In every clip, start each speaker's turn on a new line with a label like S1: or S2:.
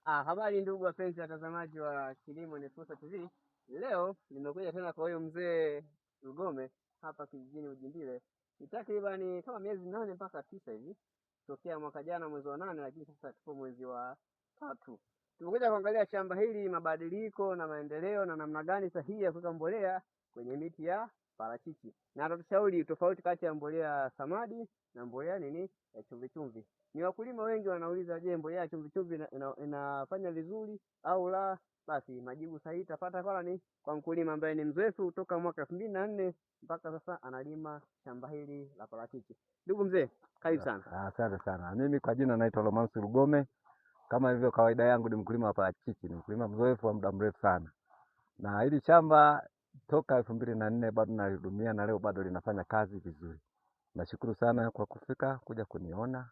S1: Habari ndugu wapenzi watazamaji wa Kilimo ni Fursa TV. Leo nimekuja tena kwa huyo mzee Lugome hapa kijijini Ujimbile. Ni takribani kama miezi 8 mpaka 9 hivi tokea mwaka jana mwezi wa 8, lakini sasa tupo mwezi wa 3. Tumekuja kuangalia shamba hili, mabadiliko na maendeleo na namna gani sahihi ya kuweka mbolea kwenye miti ya parachichi. Na atatushauri tofauti kati ya mbolea samadi na mbolea ya chumvi chumvi. Ni wakulima wengi wanauliza, je, mbolea ya chumvi chumvi inafanya vizuri au la? Basi majibu sahihi tapata kwa mkulima ambaye ni mzoefu kutoka mwaka 2004 mpaka sasa analima shamba hili la parachichi. Ndugu mzee, karibu sana.
S2: Asante sana. Mimi kwa jina naitwa Lomansi Lugome. Kama hivyo kawaida yangu ni mkulima wa parachichi, ni mkulima mzoefu wa muda mrefu sana. Na hili shamba toka 2004 bado nalihudumia na leo bado linafanya kazi vizuri. Nashukuru sana kwa kufika kuja kuniona.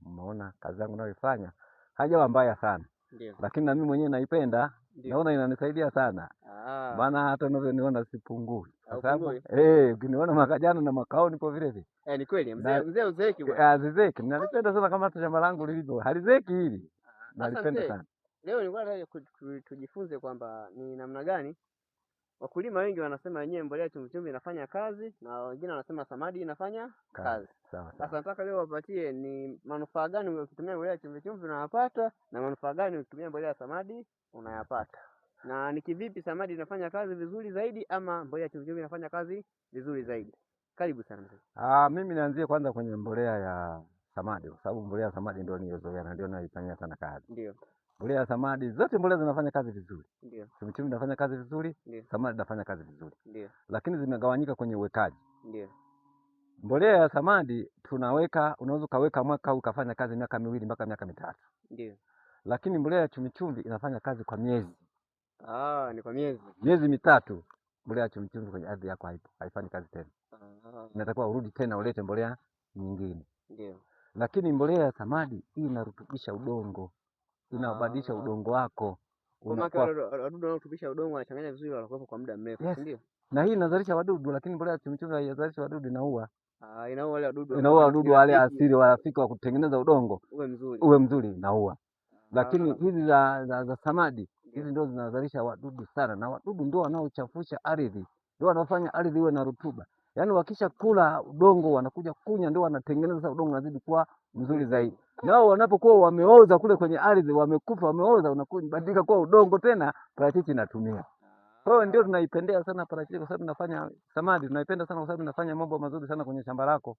S2: Mmeona kazi yangu nayoifanya hajawa mbaya sana.
S1: Ndio.
S2: Lakini na mimi mwenyewe naipenda. Naona inanisaidia sana. Maana hata unavyoniona sipungui. Kwa sababu ukiniona mwaka jana na mwaka nipo vile vile.
S1: Ni kweli mzee uzeki bwana.
S2: Azizeki. Nalipenda sana kama shamba langu lilivyo. Halizeki hili. Nalipenda sana.
S1: Leo nilikuwa nataka tujifunze kwamba ni namna gani wakulima wengi wanasema wenyewe mbolea chumvi chumvi inafanya kazi na wengine wanasema samadi inafanya kazi. Sasa nataka leo wapatie ni manufaa gani ukitumia mbolea chumvi chumvi unayapata na manufaa gani ukitumia mbolea samadi unayapata. Na ni kivipi samadi inafanya kazi vizuri zaidi ama mbolea chumvi chumvi inafanya kazi vizuri zaidi. Karibu sana mzee.
S2: Mimi nianzie kwanza kwenye mbolea ya samadi kwa sababu mbolea ya samadi ndio niliyozoea na ndio naifanyia sana kazi.
S1: Ndio.
S2: Mbolea ya samadi zote mbolea zinafanya kazi vizuri.
S1: Ndio.
S2: Chumvi chumvi inafanya kazi vizuri, samadi inafanya kazi vizuri.
S1: Ndio.
S2: Lakini zimegawanyika kwenye uwekaji.
S1: Ndio.
S2: Mbolea ya samadi unaweza kaweka mwaka ukafanya kazi miaka 2 mpaka miaka 3.
S1: Ndio.
S2: Lakini mbolea ya chumvi chumvi inafanya kazi kwa miezi.
S1: Ni kwa miezi.
S2: Miezi 3 mbolea ya chumvi chumvi kwenye ardhi yako haifanyi kazi tena. Inatakiwa urudi tena ulete mbolea nyingine.
S1: Ndio.
S2: Lakini mbolea ya samadi hii inarutubisha udongo. Inabadilisha udongo wako.
S1: Wadudu wanaotubisha udongo wanachanganya vizuri wanakuwa kwa muda mrefu, ndio?
S2: Na hii inazalisha wadudu, lakini mbolea ya chumvi chumvi haizalishi wadudu, inaua.
S1: Inaua wale wadudu.
S2: Inaua wadudu wale asili warafiki wa kutengeneza udongo uwe mzuri, inaua. Lakini hizi za samadi, hizi ndio zinazalisha wadudu sana, na wadudu ndio wanaochafusha ardhi. Ndio wanafanya ardhi iwe na rutuba. Yaani wakisha kula udongo wanakuja kunya, ndio wanatengeneza udongo unazidi kuwa mzuri zaidi. Nao wanapokuwa wameoza kule kwenye ardhi, wamekufa, wameoza, unabadilika kuwa udongo tena, parachichi inatumia. Kwa hiyo ndio tunaipendea sana parachichi kwa sababu tunafanya samadi, tunaipenda sana kwa sababu tunafanya mambo mazuri sana kwenye shamba lako.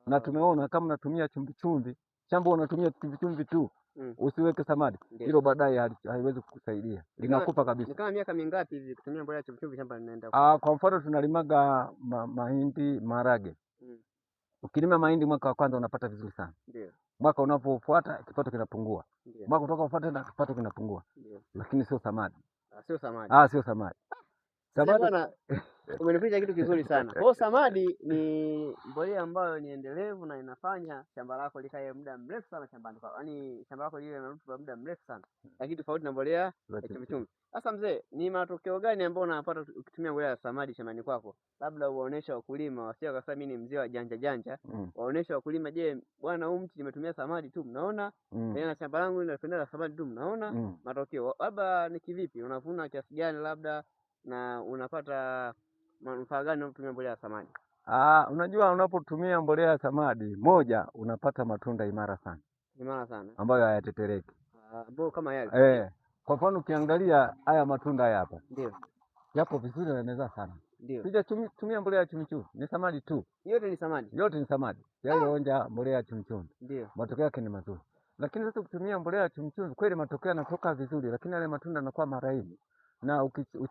S2: Na tumeona kama unatumia chumvi chumvi, shamba unatumia chumvi chumvi tu, usiweke samadi. Hilo baadaye haiwezi kukusaidia. Linakufa kabisa.
S1: Ni kama miaka mingapi hivi kutumia mbolea chumvi chumvi shamba linaenda?
S2: Kwa mfano tunalimaga mahindi, maharage. Ukilima mahindi mwaka wa kwanza unapata vizuri sana.
S1: Ndio.
S2: Mwaka unapofuata kipato kinapungua. Mwaka utakaofuata na kipato kinapungua. Lakini sio samadi.
S1: Sio samadi.
S2: Sio samadi.
S1: Samadi bwana, umenifunza kitu kizuri sana. Kwa samadi ni mbolea ambayo ni endelevu na inafanya shamba lako likae muda mrefu sana shambani kwako. Yaani shamba lako liwe na rutuba muda mrefu sana. Lakini tofauti na mbolea ya chumvi chumvi. Sasa mzee, ni matokeo gani ambayo unapata ukitumia mbolea ya samadi shambani kwako? Labda uwaonesha wakulima wasio kasema mimi ni mzee wa janja. Waonesha wakulima, je, bwana huu mti nimetumia samadi tu, mnaona? Na shamba langu linapendeza samadi tu, mnaona? Matokeo. Labda ni kivipi? Unavuna kiasi gani labda na unapata manufaa gani unapotumia mbolea ya samadi?
S2: Unajua unapotumia mbolea ya samadi, moja unapata matunda imara sana.
S1: Imara sana.
S2: Ambayo hayatetereki.
S1: Ambayo kama yale.
S2: Kwa mfano ukiangalia haya matunda hapa.
S1: Ndio.
S2: Yapo vizuri na yanaweza sana.
S1: Ndio.
S2: Sija tumia mbolea ya chumvi chumvi, ni samadi tu.
S1: Yote ni samadi.
S2: Yote ni samadi. Yale onja mbolea ya chumvi chumvi.
S1: Ndio.
S2: Matokeo yake ni mazuri. Lakini sasa ukitumia mbolea ya chumvi chumvi kweli matokeo yanatoka vizuri, lakini yale matunda yanakuwa maraini. Na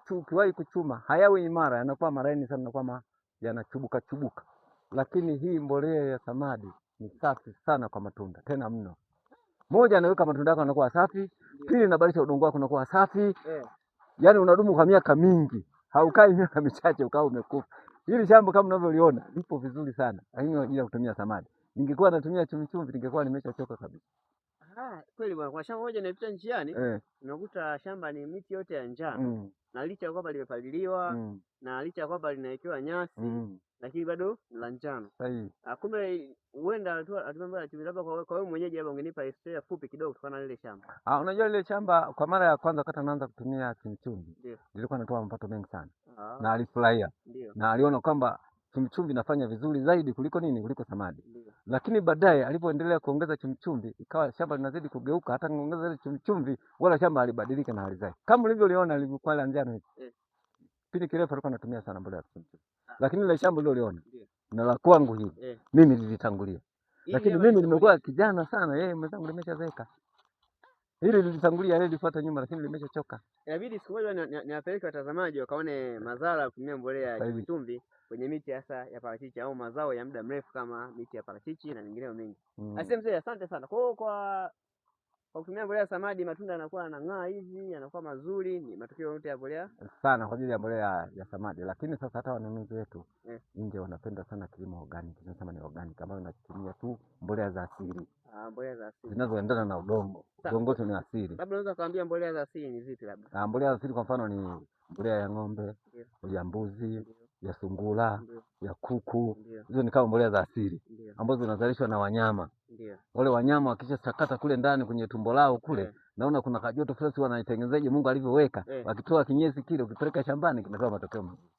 S2: ukiwahi kuchuma hayawi imara, yanakuwa maraini sana, yanakuwa yanachubuka chubuka. Lakini hii mbolea ya samadi ni safi sana kwa matunda, tena mno. Moja, anaweka matunda yako yanakuwa safi. Pili, inabadilisha udongo wako unakuwa safi. Yaani unadumu kwa miaka mingi. Haukai miaka michache ukao umekufa. Hili shamba kama unavyoliona lipo vizuri sana. Lakini kwa ajili ya kutumia samadi. Ningekuwa natumia chumvi chumvi ningekuwa nimeshachoka kabisa.
S1: Kweli bwana, kwa shamba moja inapita njiani, unakuta shamba ni miti yote ya njano. Na licha ya kwamba limepaliliwa, na licha ya kwamba linawekewa nyasi, lakini bado la njano.
S2: Sahihi.
S1: Kumbe huenda atuambia labda kwa wewe mwenyeji, labda ungenipa historia fupi kidogo kutokana na lile shamba.
S2: Unajua lile shamba kwa mara ya kwanza wakati anaanza kutumia chumvi lilikuwa natoa mapato mengi sana. Na alifurahia. Na aliona kwamba chumvi inafanya vizuri zaidi kuliko samadi. Lakini baadaye alipoendelea kuongeza chumvi ikawa shamba linazidi kugeuka, hata kuongeza ile chumvi wala shamba halibadilika na hali zake. Kama ulivyoliona lilikuwa la njano hivi. Pili kirefu alikuwa anatumia sana mbolea ya chumvi. Lakini ile shamba ulioliona na la kwangu hivi mimi nilitangulia. Lakini mimi nimekuwa kijana sana, yeye mwenzangu limeshazeeka. Hili lilitangulia, yeye lifuata nyuma, lakini limeshachoka.
S1: Inabidi siku moja niwapeleke watazamaji wakaone madhara ya kutumia mbolea ya chumvi kwenye miti hasa ya parachichi au mazao ya muda mrefu kama miti ya parachichi na mengineyo mengi. Mzee, asante sana. Kwa kutumia mbolea ya samadi matunda yanakuwa yanang'aa hivi, yanakuwa mazuri, ni matokeo yote ya mbolea
S2: sana kwa ajili ya mbolea ya samadi. Lakini sasa hata wanunuzi wetu nje wanapenda sana kilimo organic. Tunasema ni organic ambayo inatumia tu mbolea za asili.
S1: Mbolea za asili
S2: zinazoendana na udongo. Udongo wetu ni asili.
S1: Labda unaweza kuambia mbolea za asili ni zipi labda?
S2: Mbolea za asili kwa mfano ni mbolea ya ng'ombe, ya mbuzi, ya sungura, ya kuku. Hizo ni kama mbolea za asili ambazo zinazalishwa na wanyama. Wale wanyama wakisha sakata kule ndani kwenye tumbo lao kule, naona kuna kajoto fulani wanaitengenezaje Mungu alivyoweka. Wakitoa kinyesi kile ukipeleka shambani kinatoa matokeo mazuri.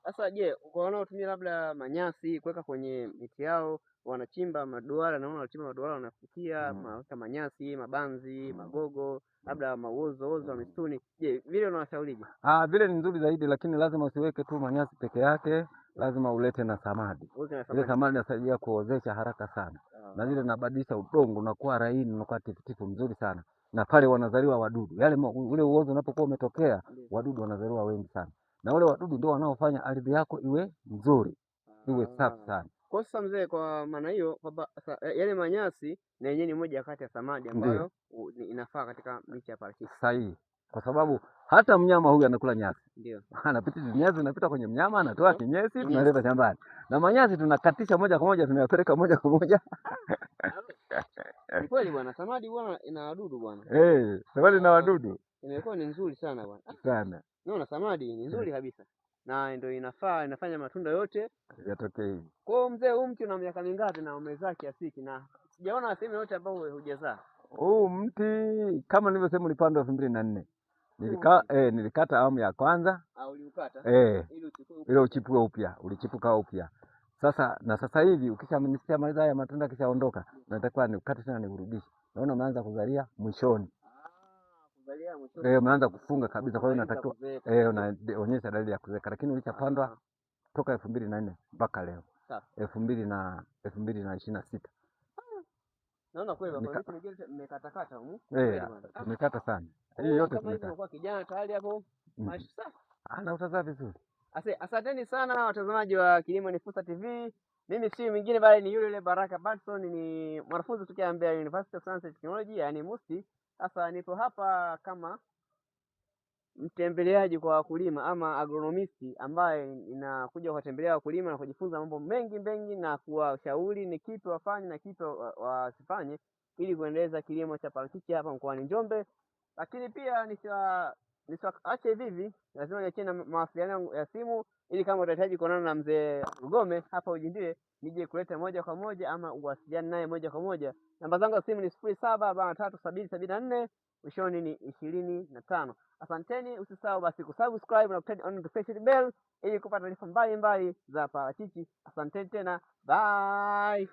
S1: Sasa je, kwa wanaotumia labda manyasi kuweka kwenye miti yao, wanachimba maduara, naona wanachimba maduara wanafukia kama manyasi, mabanzi, magogo, labda mauozo wa msituni. Je, vile unawashaurije?
S2: Vile ni nzuri zaidi, lakini lazima usiweke tu manyasi peke yake, lazima ulete na samadi. Ile samadi inasaidia kuozesha haraka sana. Na zile inabadilisha udongo unakuwa laini, unakuwa tifutifu mzuri sana. Na pale wanazaliwa wadudu. Yale ule uozo unapokuwa umetokea, wadudu wanazaliwa wengi sana. Na wale wadudu ndio wanaofanya ardhi yako iwe nzuri, iwe safi sana.
S1: Kwa sasa mzee, kwa maana hiyo kwamba yale manyasi na yenyewe ni moja kati ya samadi ambayo inafaa katika miti ya parachichi.
S2: Sahihi. Kwa sababu hata mnyama huyu anakula nyasi. Anapita nyasi, anapita kwenye mnyama, anatoa kinyesi, tunaleta shambani. Na manyasi tunakatisha moja kwa moja, tunayapeleka moja kwa moja.
S1: Ni kweli bwana, samadi bwana ina wadudu bwana.
S2: Samadi ina wadudu.
S1: Imekuwa ni nzuri sana bwana.
S2: Sana.
S1: Naona samadi ni nzuri kabisa. Na ndio inafanya matunda yote
S2: yatokee hivi.
S1: Kwa hiyo mzee, huu mti una miaka mingapi na umezaa kiasi hiki? Na sijaona sehemu yote ambayo hujazaa.
S2: Huu mti kama nilivyosema ulipandwa 2004. Nilikata awamu ya kwanza.
S1: Uliukata?
S2: Ili uchipue upya, ulichipuka upya. Sasa hivi ukishamaliza haya matunda kishaondoka, natakiwa nikate tena niurudishe. Naona umeanza kuzalia mwishoni.
S1: Kuzalia mwishoni.
S2: Umeanza kufunga kabisa, kwa hiyo natakiwa unaonyesha dalili ya kuzeeka, lakini ulishapandwa toka 2004 mpaka leo. 2026.
S1: Naona kweli baba, vitu vingine mmekatakata huko.
S2: Tumekata sana. Hii yote tumekata.
S1: Kwa kijana tayari hapo. Mashallah.
S2: Utazaa vizuri.
S1: Asanteni sana watazamaji wa Kilimo ni Fursa TV. Mimi si mwingine bali ni yule Baraka Batson, ni mwanafunzi kutoka Mbeya University of Science and Technology, yani MUST. Sasa nipo hapa kama mtembeleaji kwa wakulima ama agronomisti ambaye inakuja kuwatembelea wakulima na kujifunza mambo mengi na kuwashauri ni kipi wafanye na kipi wasifanye ili kuendeleza kilimo cha parachichi hapa mkoani Njombe. Lakini pia nisiwaache hivi, lazima niachie na mawasiliano ya simu ili kama utahitaji kuonana na mzee Rugome hapa Ujindile, nije kuleta moja kwa moja ama uwasiliane naye moja kwa moja. Namba zangu za simu ni 07437074 mwishoni ni 25. Asanteni, usisahau basi kusubscribe na kuturn on notification bell ili kupata taarifa mbalimbali za parachichi. Asanteni tena, bye.